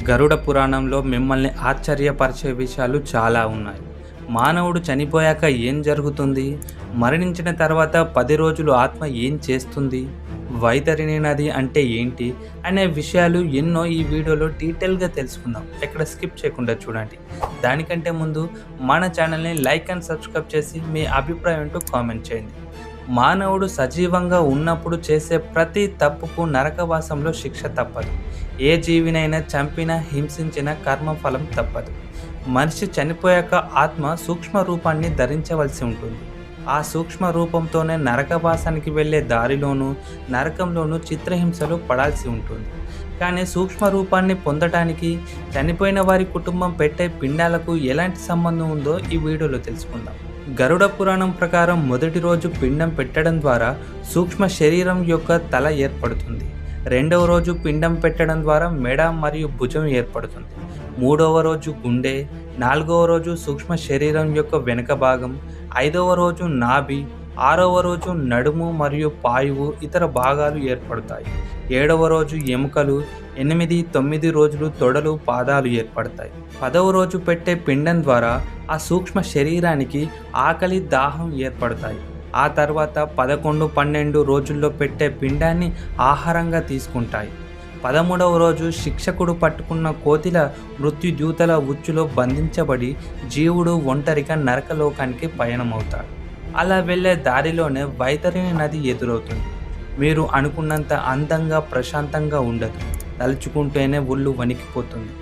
గరుడ పురాణంలో మిమ్మల్ని ఆశ్చర్యపరిచే విషయాలు చాలా ఉన్నాయి. మానవుడు చనిపోయాక ఏం జరుగుతుంది? మరణించిన తర్వాత 10 రోజులు ఆత్మ ఏం చేస్తుంది? వైతరిణి నది అంటే ఏంటి? అనే విషయాలు ఎన్నో ఈ వీడియోలో డీటెయిల్గా తెలుసుకుందాం. ఎక్కడ స్కిప్ చేయకుండా చూడండి. దానికంటే ముందు మన ఛానల్ని లైక్ అండ్ సబ్స్క్రైబ్ చేసి మీ అభిప్రాయం ఏంటో కామెంట్ చేయండి. మానవుడు సజీవంగా ఉన్నప్పుడు చేసే ప్రతి తప్పుకు నరకవాసంలో శిక్ష తప్పదు. ఏ జీవినైనా చంపినా హింసించిన కర్మఫలం తప్పదు. మనిషి చనిపోయాక ఆత్మ సూక్ష్మ రూపాన్ని ధరించవలసి ఉంటుంది. ఆ సూక్ష్మ రూపంతోనే నరకవాసానికి వెళ్ళే దారిలోనూ నరకంలోనూ చిత్రహింసలు పడాల్సి ఉంటుంది. కానీ సూక్ష్మ రూపాన్ని పొందటానికి చనిపోయిన వారి కుటుంబం పెట్టే పిండాలకు ఎలాంటి సంబంధం ఉందో ఈ వీడియోలో తెలుసుకుందాం. గరుడ పురాణం ప్రకారం మొదటి రోజు పిండం పెట్టడం ద్వారా సూక్ష్మ శరీరం యొక్క తల ఏర్పడుతుంది. రెండవ రోజు పిండం పెట్టడం ద్వారా మెడ మరియు భుజం ఏర్పడుతుంది. మూడవ రోజు గుండె, నాలుగవ రోజు సూక్ష్మ శరీరం యొక్క వెనుక భాగం, ఐదవ రోజు నాభి, ఆరవ రోజు నడుము మరియు పాయువు ఇతర భాగాలు ఏర్పడతాయి. ఏడవ రోజు ఎముకలు, 8, 9 రోజులు తొడలు పాదాలు ఏర్పడతాయి. 10వ రోజు పెట్టే పిండం ద్వారా ఆ సూక్ష్మ శరీరానికి ఆకలి దాహం ఏర్పడతాయి. ఆ తర్వాత 11, 12 రోజుల్లో పెట్టే పిండాన్ని ఆహారంగా తీసుకుంటాయి. 13వ రోజు శిక్షకుడు పట్టుకున్న కోతిల మృత్యుదూతల ఉచ్చులో బంధించబడి జీవుడు ఒంటరిగా నరకలోకానికి పయనమవుతాడు. అలా వెళ్ళే దారిలోనే వైతరిణి నది ఎదురవుతుంది. మీరు అనుకున్నంత అందంగా ప్రశాంతంగా ఉండదు. తలుచుకుంటేనే ఒళ్ళు వణికిపోతుంది.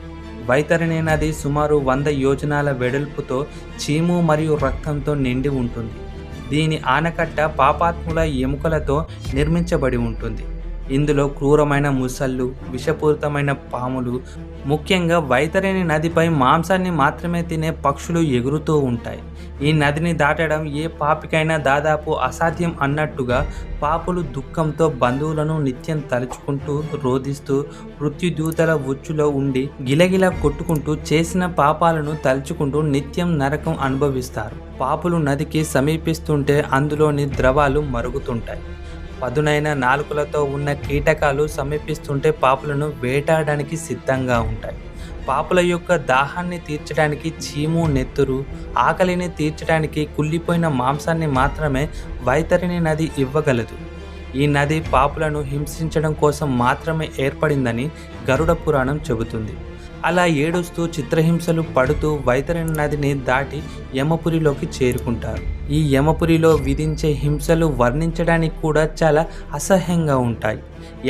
వైతరిణి నది సుమారు 100 యోజనాల వెడల్పుతో చీము మరియు రక్తంతో నిండి ఉంటుంది. దీని ఆనకట్ట పాపాత్ముల ఎముకలతో నిర్మించబడి ఉంటుంది. ఇందులో క్రూరమైన ముసళ్ళు, విషపూరితమైన పాములు, ముఖ్యంగా వైతరిణి నదిపై మాంసాన్ని మాత్రమే తినే పక్షులు ఎగురుతూ ఉంటాయి. ఈ నదిని దాటడం ఏ పాపికైనా దాదాపు అసాధ్యం అన్నట్టుగా పాపులు దుఃఖంతో బంధువులను నిత్యం తలుచుకుంటూ రోధిస్తూ మృత్యుదూతల ఉచ్చులో ఉండి గిలగిల కొట్టుకుంటూ చేసిన పాపాలను తలుచుకుంటూ నిత్యం నరకం అనుభవిస్తారు. పాపులు నదికి సమీపిస్తుంటే అందులోని ద్రవాలు మరుగుతుంటాయి. పదునైన నాలుకలతో ఉన్న కీటకాలు సమీపిస్తుంటే పాపులను వేటాడడానికి సిద్ధంగా ఉంటాయి. పాపుల యొక్క దాహాన్ని తీర్చడానికి చీము, నెత్తురు, ఆకలిని తీర్చడానికి కుళ్ళిపోయిన మాంసాన్ని మాత్రమే వైతరిణి నది ఇవ్వగలదు. ఈ నది పాపులను హింసించడం కోసం మాత్రమే ఏర్పడిందని గరుడ పురాణం చెబుతుంది. అలా ఏడుస్తూ చిత్రహింసలు పడుతూ వైతరిణి నదిని దాటి యమపురిలోకి చేరుకుంటారు. ఈ యమపురిలో విధించే హింసలు వర్ణించడానికి కూడా చాలా అసహ్యంగా ఉంటాయి.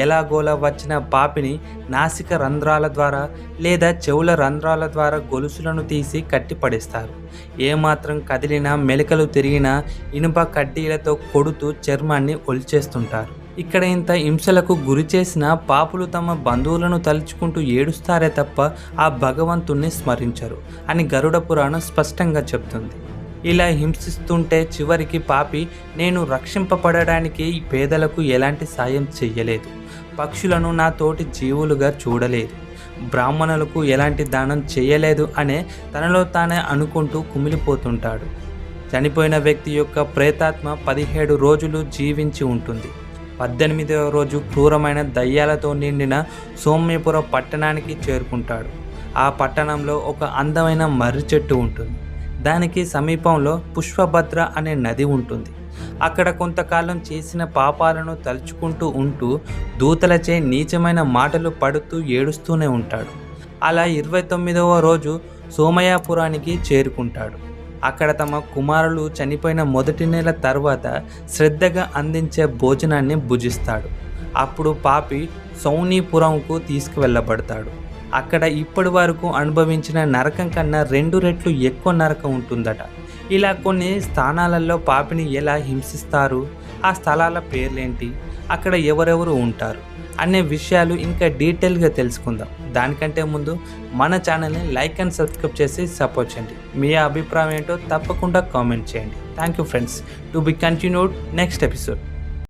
ఎలాగోలా వచ్చిన పాపిని నాసిక రంధ్రాల ద్వారా లేదా చెవుల రంధ్రాల ద్వారా గొలుసులను తీసి కట్టిపడేస్తారు. ఏమాత్రం కదిలినా, మెలికలు తిరిగినా ఇనుప కడ్డీలతో కొడుతూ చర్మాన్ని ఒలిచేస్తుంటారు. ఇక్కడ ఇంత హింసలకు గురి చేసిన పాపులు తమ బంధువులను తలుచుకుంటూ ఏడుస్తారే తప్ప ఆ భగవంతుణ్ణి స్మరించరు అని గరుడ పురాణం స్పష్టంగా చెప్తుంది. ఇలా హింసిస్తుంటే చివరికి పాపి నేను రక్షింపబడడానికి ఈ పేదలకు ఎలాంటి సాయం చెయ్యలేదు, పక్షులను నా తోటి జీవులుగా చూడలేదు, బ్రాహ్మణులకు ఎలాంటి దానం చేయలేదు అనే తనలో తానే అనుకుంటూ కుమిలిపోతుంటాడు. చనిపోయిన వ్యక్తి యొక్క ప్రేతాత్మ 17 రోజులు జీవించి ఉంటుంది. 18వ రోజు క్రూరమైన దయ్యాలతో నిండిన సౌమ్యపుర పట్టణానికి చేరుకుంటాడు. ఆ పట్టణంలో ఒక అందమైన మర్రి చెట్టు ఉంటుంది. దానికి సమీపంలో పుష్పభద్ర అనే నది ఉంటుంది. అక్కడ కొంతకాలం చేసిన పాపాలను తలుచుకుంటూ ఉంటూ దూతలచే నీచమైన మాటలు పడుతూ ఏడుస్తూనే ఉంటాడు. అలా 29వ రోజు సోమయాపురానికి చేరుకుంటాడు. అక్కడ తమ కుమారులు చనిపోయిన మొదటి నెల తర్వాత శ్రద్ధగా అందించే భోజనాన్ని భుజిస్తాడు. అప్పుడు పాపి సౌనీపురంకు తీసుకువెళ్ళబడతాడు. అక్కడ ఇప్పటి వరకు అనుభవించిన నరకం కన్నా 2 రెట్లు ఎక్కువ నరకం ఉంటుందట. ఇలా కొన్ని స్థానాలలో పాపిని ఎలా హింసిస్తారు, ఆ స్థలాల పేర్లేంటి, అక్కడ ఎవరెవరు ఉంటారు అనే విషయాలు ఇంకా డీటెయిల్గా తెలుసుకుందాం. దానికంటే ముందు మన ఛానల్ని లైక్ అండ్ సబ్స్క్రైబ్ చేసి సపోర్ట్ చేయండి. మీ అభిప్రాయం ఏంటో తప్పకుండా కామెంట్ చేయండి. Thank you friends. To be continued next episode.